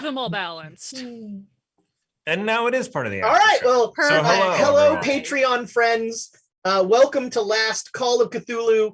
have them all balanced. And now it is part of the All right, show. well, So hello, everyone. Patreon friends. Welcome to Last Call of Cthulhu.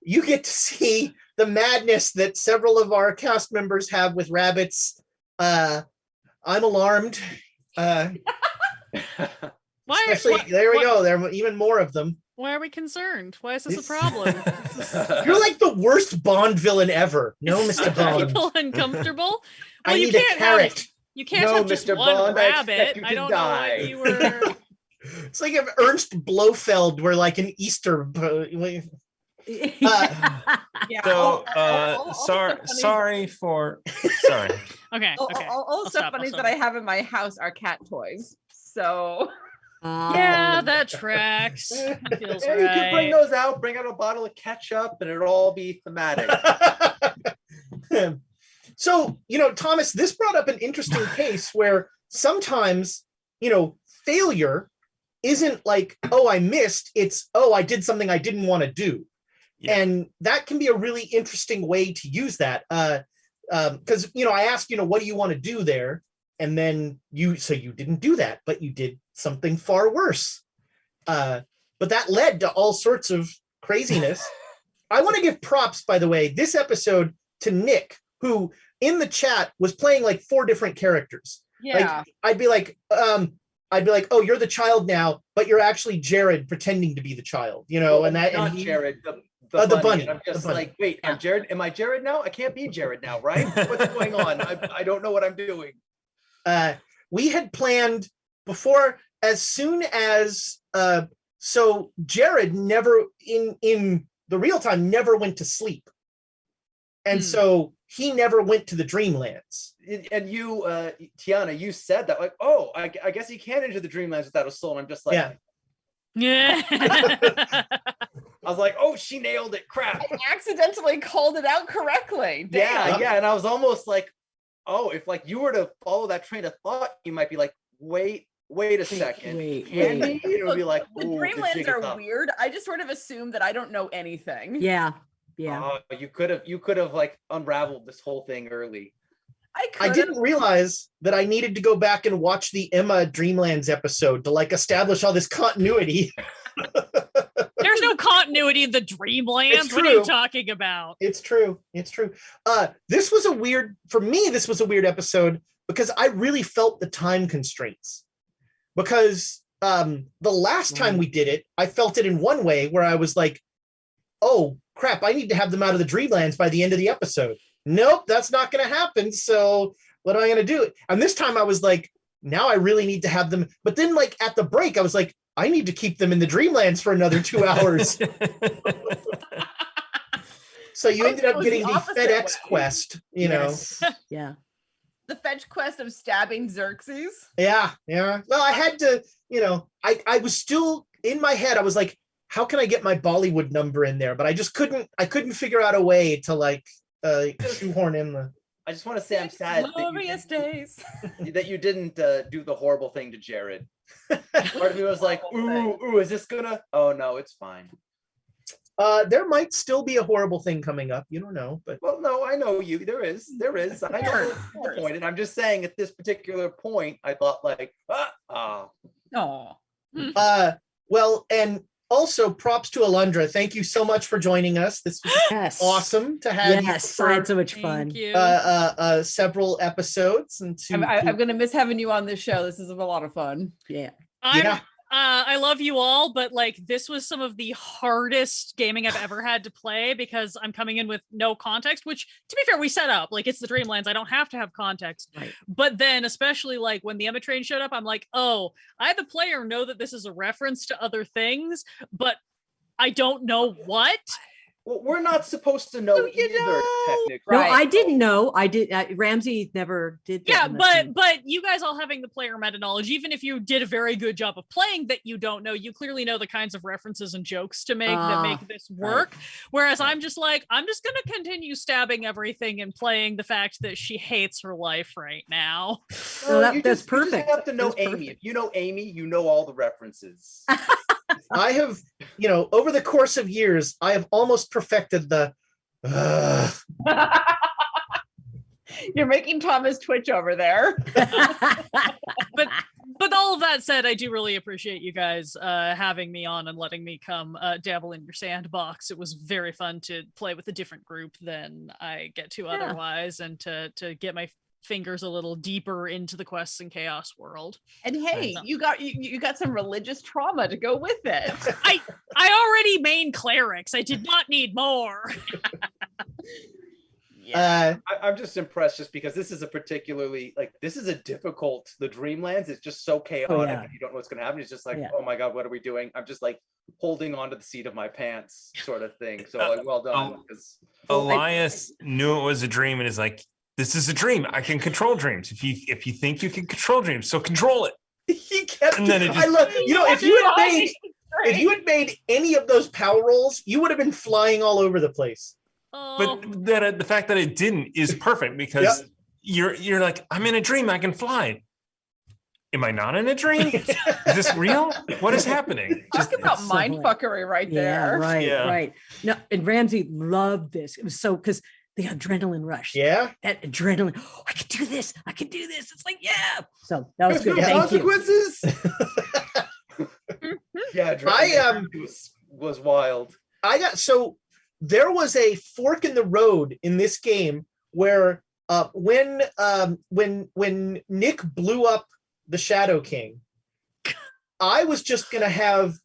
You get to see the madness that several of our cast members have with rabbits. I'm alarmed. There we go. There are even more of them. Why are we concerned? Why is this a problem? You're like the worst Bond villain ever. No, Mr. Bond. People uncomfortable? Well, I need a carrot. You can't have just Mr. one Bond, rabbit. I don't know what you were. It's like if Ernst Blofeld were like an Easter. Sorry. Okay. All the stuff funnies that I have in my house are cat toys. So yeah, that tracks. Feels You can bring those out, bring out a bottle of ketchup, and it'll all be thematic. So, Thomas, this brought up an interesting case where sometimes, failure isn't like, oh, I missed. It's, oh, I did something I didn't want to do. Yeah. And that can be a really interesting way to use that. Because, I asked, what do you want to do there? And then you didn't do that, but you did something far worse. But that led to all sorts of craziness. I want to give props, by the way, this episode to Nick, who in the chat was playing like 4 different characters. Yeah. Like, I'd be like, oh, you're the child now, but you're actually Jared pretending to be the child, Not Jared, the bunny. And I'm just like, wait, am I Jared now? I can't be Jared now, right? What's going on? I don't know what I'm doing. We had planned before, as soon as so Jared never in the real time never went to sleep, and so he never went to the Dreamlands. And you, Tiana, you said that, like, oh, I guess he can't enter the Dreamlands without a soul. And I'm just like, yeah. I was like, oh, she nailed it. Crap. I accidentally called it out correctly. Damn. Yeah. And I was almost like, oh, if like you were to follow that train of thought, you might be like, wait a second. Wait. It would be like, the Dreamlands are weird. I just sort of assume that I don't know anything. Yeah. You could have like unraveled this whole thing early. I didn't realize that I needed to go back and watch the Emma Dreamlands episode to like establish all this continuity. There's no continuity in the Dreamlands. What are you talking about? It's true. This was a weird episode because I really felt the time constraints. Because the last time we did it, I felt it in one way where I was like, oh crap, I need to have them out of the Dreamlands by the end of the episode. Nope, that's not going to happen. So what am I going to do? And this time I was like, now I really need to have them. But then like at the break, I was like, I need to keep them in the Dreamlands for another 2 hours. So you ended up getting the FedEx quest, Yes. Yeah. The fetch quest of stabbing Xerxes. Yeah. Well, I had to, I was still in my head. I was like, how can I get my Bollywood number in there? But I just couldn't figure out a way to like shoehorn in the. I just want to say I'm sad that you didn't do the horrible thing to Jared. Part of me was like, ooh, is this gonna? Oh no, it's fine. There might still be a horrible thing coming up. You don't know, but well, no, I know you. There is. I know the point, and I'm just saying at this particular point, I thought like, well, and also props to Alundra. Thank you so much for joining us. This was awesome to have you. Yes, I had so much fun. Several episodes, and I'm gonna miss having you on this show. This is a lot of fun. Yeah. I love you all, but like this was some of the hardest gaming I've ever had to play because I'm coming in with no context, which to be fair, we set up like it's the Dreamlands. I don't have to have context. Right. But then especially like when the Emma train showed up, I'm like, oh, I the player know that this is a reference to other things, but I don't know what. Well, we're not supposed to know either, technically. No, I didn't know. I did. Ramsey never did that. Yeah, but you guys all having the player meta knowledge, even if you did a very good job of playing that you don't know, you clearly know the kinds of references and jokes to make that make this work. Right. Whereas I'm just like, I'm just going to continue stabbing everything and playing the fact that she hates her life right now. Well, that's perfect. You just have to know Amy. Perfect. If you know Amy, you know all the references. I have, over the course of years, I have almost perfected the. You're making Thomas twitch over there. But all of that said, I do really appreciate you guys having me on and letting me come dabble in your sandbox. It was very fun to play with a different group than I get to otherwise, and to get my fingers a little deeper into the Quests and Chaos world. And hey, you got some religious trauma to go with it. I already main clerics. I did not need more. I'm just impressed just because this is a particularly this is a difficult, the Dreamlands is just so chaotic and you don't know what's gonna happen. It's just like, oh my god, what are we doing? I'm just like holding on to the seat of my pants sort of thing. So like, well done. Elias knew it was a dream and is like, this is a dream. I can control dreams. If you think you can control dreams, so control it. He kept. And then it just, I love. If you had made any of those power rolls, you would have been flying all over the place. But the fact that it didn't is perfect because you're like, I'm in a dream. I can fly. Am I not in a dream? Is this real? What is happening? Talk about mind fuckery right there. Right. No, and Ramsey loved this. It was so because the adrenaline rush. Yeah. That adrenaline. Oh, I can do this. It's like, yeah. So that was good. No Thank consequences. Yeah, I was wild. There was a fork in the road in this game where when Nick blew up the Shadow King, I was just gonna have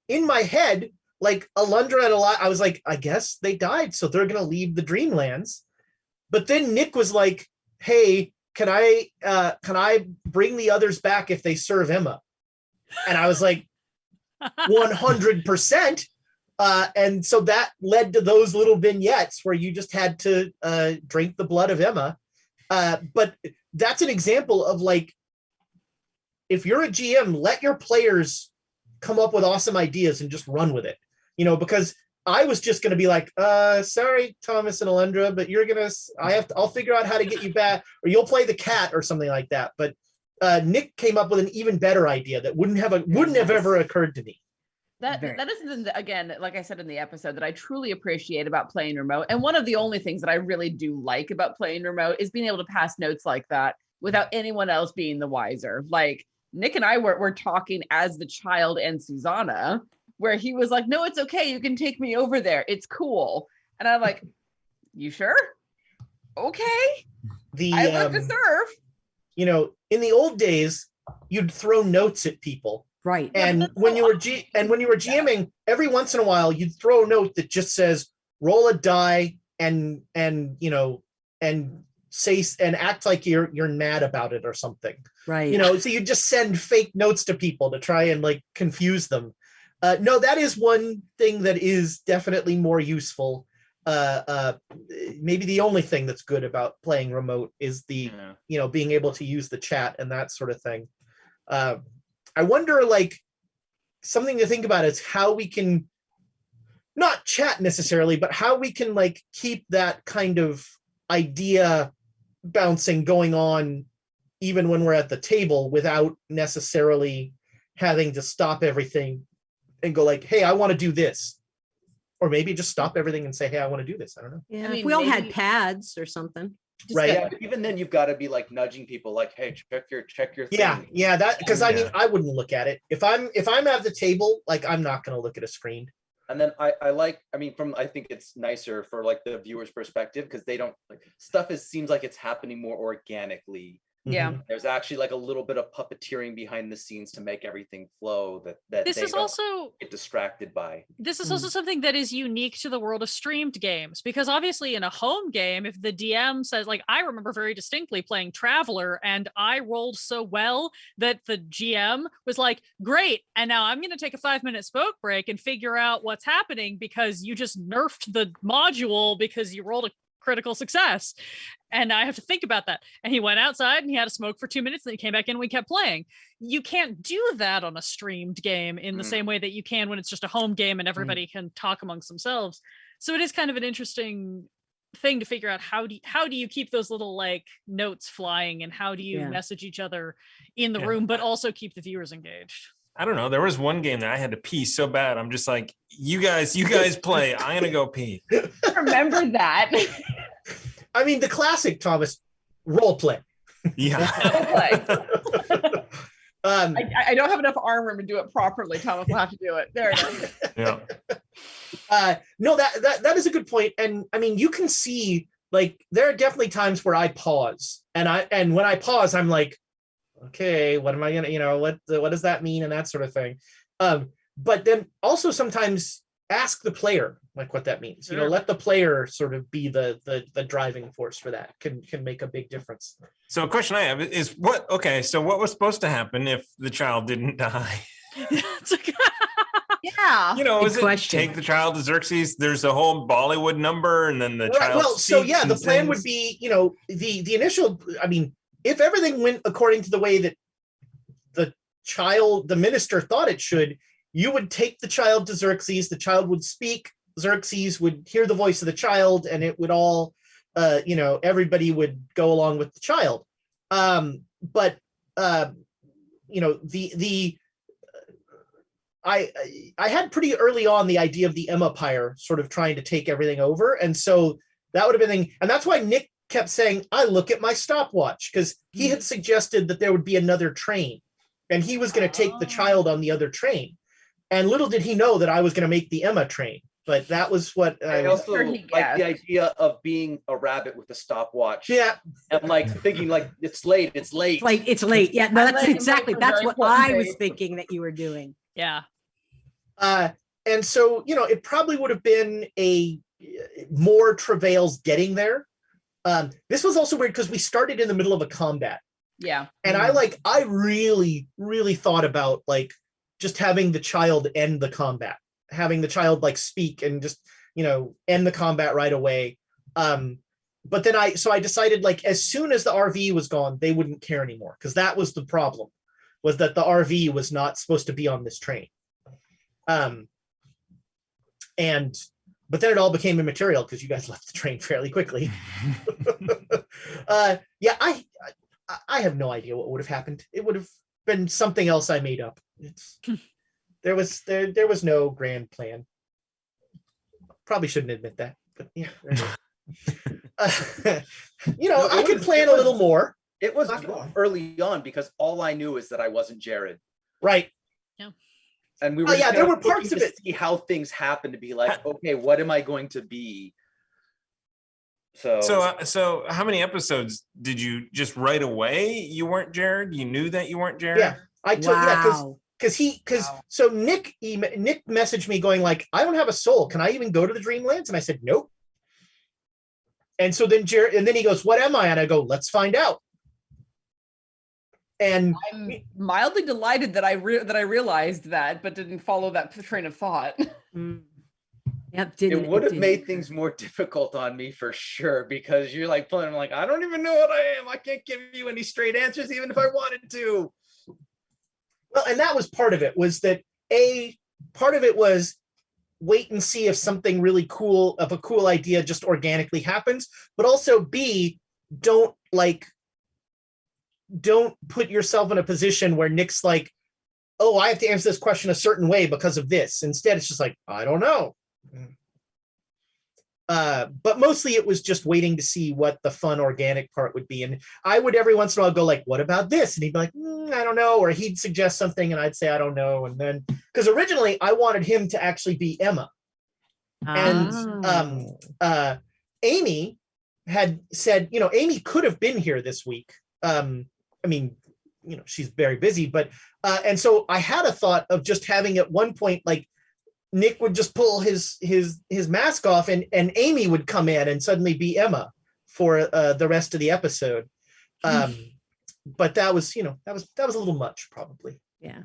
in my head Alundra and I was like, I guess they died, so they're gonna leave the Dreamlands. But then Nick was like, hey, can I bring the others back if they serve Emma? And I was like, 100%. And so that led to those little vignettes where you just had to drink the blood of Emma. But that's an example of if you're a GM, let your players come up with awesome ideas and just run with it. Because I was just going to be like, sorry, Thomas and Alundra, but I'll figure out how to get you back, or you'll play the cat or something like that. But Nick came up with an even better idea that wouldn't have ever occurred to me. That is, again, like I said in the episode, that I truly appreciate about playing remote. And one of the only things that I really do like about playing remote is being able to pass notes like that without anyone else being the wiser. Like Nick and I were talking as the child and Susanna, where he was like, no, it's okay. You can take me over there. It's cool. And I'm like, you sure? Okay. I love to serve. In the old days, you'd throw notes at people. Right. And when you were GMing, every once in a while, you'd throw a note that just says, roll a die and say and act like you're mad about it or something. Right. So you just send fake notes to people to try and confuse them. No, that is one thing that is definitely more useful. Maybe the only thing that's good about playing remote is the being able to use the chat and that sort of thing. I wonder, something to think about is how we can not chat necessarily, but how we can keep that kind of idea bouncing going on even when we're at the table without necessarily having to stop everything and go hey, I want to do this. Or maybe just stop everything and say, hey, I want to do this. I don't know. Yeah, if we all had pads or something. Right. Yeah, even then you've got to be nudging people hey, check your thing. Yeah, that because I mean I wouldn't look at it. If I'm at the table, I'm not gonna look at a screen. And then I think it's nicer for the viewer's perspective because they don't stuff seems like it's happening more organically. Yeah. There's actually a little bit of puppeteering behind the scenes to make everything flow that this they is don't also get distracted by. This is also something that is unique to the world of streamed games, because obviously in a home game, if the DM says, I remember very distinctly playing Traveler and I rolled so well that the GM was like, great, and now I'm going to take a 5-minute smoke break and figure out what's happening because you just nerfed the module because you rolled a critical success. And I have to think about that. And he went outside and he had a smoke for 2 minutes. Then he came back in and we kept playing. You can't do that on a streamed game in the same way that you can when it's just a home game and everybody can talk amongst themselves. So it is kind of an interesting thing to figure out how do you keep those little notes flying, and how do you message each other in the room, but also keep the viewers engaged. I don't know. There was one game that I had to pee so bad. I'm just like, you guys play. I'm gonna go pee. Remember that. I mean, the classic, Thomas, role play. Yeah. I don't have enough armor to do it properly. Thomas will have to do it. There it is. Yeah. No, that is a good point. And I mean, you can see, like, there are definitely times where I pause, and when I pause, I'm like, okay, what am I gonna, what does that mean, and that sort of thing. But then also sometimes ask the player like what that means. Sure. Let the player sort of be the driving force for that. Can make a big difference. So a question I have is what was supposed to happen if the child didn't die? Yeah. Is it take the child to Xerxes? There's a whole Bollywood number, and then the child. Well, so yeah, the plan would be, the initial. I mean, if everything went according to the way that the minister thought it should, you would take the child to Xerxes. The child would speak. Xerxes would hear the voice of the child, and it would all, everybody would go along with the child. But I had pretty early on the idea of the Empire sort of trying to take everything over, and so that would have been, and that's why Nick kept saying, "I look at my stopwatch," because he had suggested that there would be another train, and he was going to take the child on the other train, and little did he know that I was going to make the Emma train. But that was what I also like the idea of being a rabbit with a stopwatch. Yeah, and like thinking like it's late. It's late. Yeah, no, that's exactly. That's what I was thinking that you were doing. Yeah. And so, it probably would have been a more travails getting there. This was also weird because we started in the middle of a combat. Yeah. And I really, really thought about like just having the child end the combat, having the child like speak and just, end the combat right away. But then I decided like as soon as the RV was gone, they wouldn't care anymore, because that was the problem, was that the RV was not supposed to be on this train. But then it all became immaterial because you guys left the train fairly quickly. Yeah, I have no idea what would have happened. It would have been something else I made up. There was no grand plan. Probably shouldn't admit that, but yeah. I could plan a little more. It was early on because all I knew is that I wasn't Jared. Right. Yeah. And we were there were parts of it. See how things happen to be like, okay, what am I going to be? So how many episodes did you just right away? You weren't Jared. You knew that you weren't Jared. Yeah, I took so Nick messaged me going like, I don't have a soul. Can I even go to the Dreamlands? And I said nope. And so then Jared, and then he goes, what am I? And I go, let's find out. And I'm mildly delighted that I realized that, but didn't follow that train of thought. Yep, it would have made things more difficult on me for sure, because you're like pulling. I'm like, I don't even know what I am. I can't give you any straight answers, even if I wanted to. Well, and that was part of it. Was that part of it was wait and see if something really cool, of a cool idea, just organically happens. But also B, don't put yourself in a position where Nick's like, oh, I have to answer this question a certain way because of this. Instead, it's just like, I don't know. But mostly it was just waiting to see what the fun organic part would be. And I would every once in a while go like, what about this? And he'd be like, I don't know. Or he'd suggest something and I'd say, I don't know. And then, because originally I wanted him to actually be Emma. And Amy had said, Amy could have been here this week. I mean, she's very busy, but, and so I had a thought of just having at one point, like Nick would just pull his mask off and Amy would come in and suddenly be Emma for the rest of the episode. But that was, that was a little much, probably. Yeah.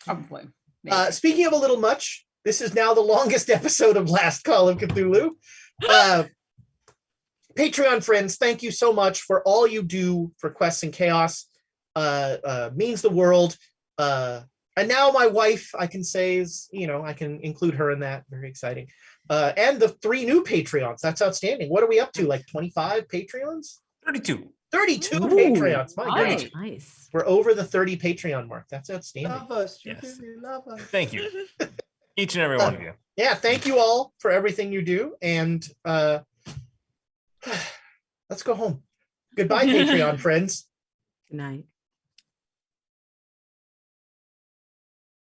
Probably. Speaking of a little much, this is now the longest episode of Last Call of Cthulhu. Patreon friends, thank you so much for all you do for Quests and Chaos. Means the world. And now my wife, I can say, is, I can include her in that. Very exciting. And the 3 new Patreons. That's outstanding. What are we up to? Like 25 Patreons? 32. 32 Patreons. My nice. goodness. Nice. We're over the 30 Patreon mark. That's outstanding. Love us. Yes. Love us. Thank you. Each and every one of you. Yeah, thank you all for everything you do. And Let's go home. Goodbye, Patreon friends. Good night.